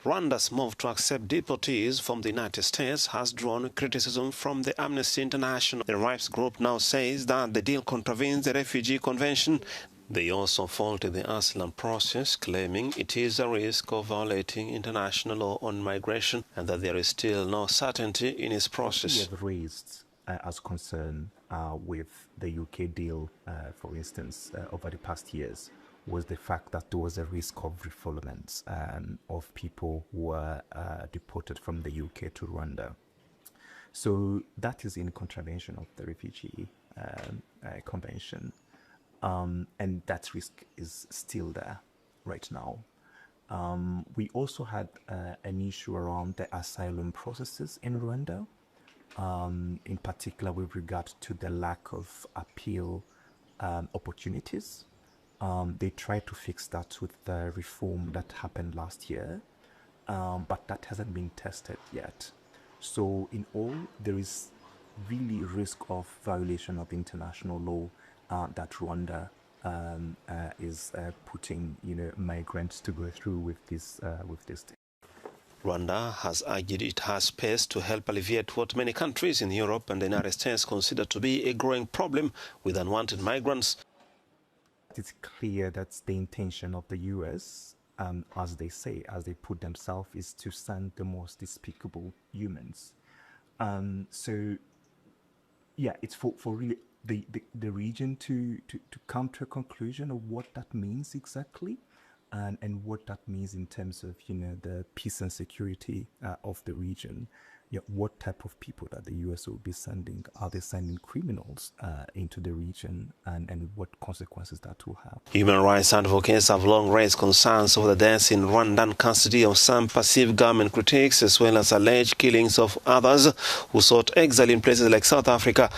Rwanda's move to accept deportees from the United States has drawn criticism from the Amnesty International. The rights group now says that the deal contravenes the Refugee Convention. They also faulted the asylum process, claiming it is a risk of violating international law on migration and that there is still no certainty in its process. We have raised as concern with the UK deal, for instance, over the past years, was the fact that there was a risk of refoulement of people who were deported from the UK to Rwanda. So that is in contravention of the Refugee Convention. And that risk is still there right now. We also had an issue around the asylum processes in Rwanda, in particular with regard to the lack of appeal opportunities. They tried to fix that with the reform that happened last year, but that hasn't been tested yet. So in all, there is really risk of violation of international law that Rwanda is putting, migrants to go through with this. Rwanda has argued it has space to help alleviate what many countries in Europe and the United States consider to be a growing problem with unwanted migrants. It's clear that the intention of the US, as they put themselves, is to send the most despicable humans. So, yeah, it's for really the region to come to a conclusion of what that means exactly, and what that means in terms of the peace and security of the region. Yeah, what type of people that the US will be sending? Are they sending criminals into the region, and what consequences that will have? Human rights advocates have long raised concerns over the deaths in Rwandan custody of some perceived government critics, as well as alleged killings of others who sought exile in places like South Africa.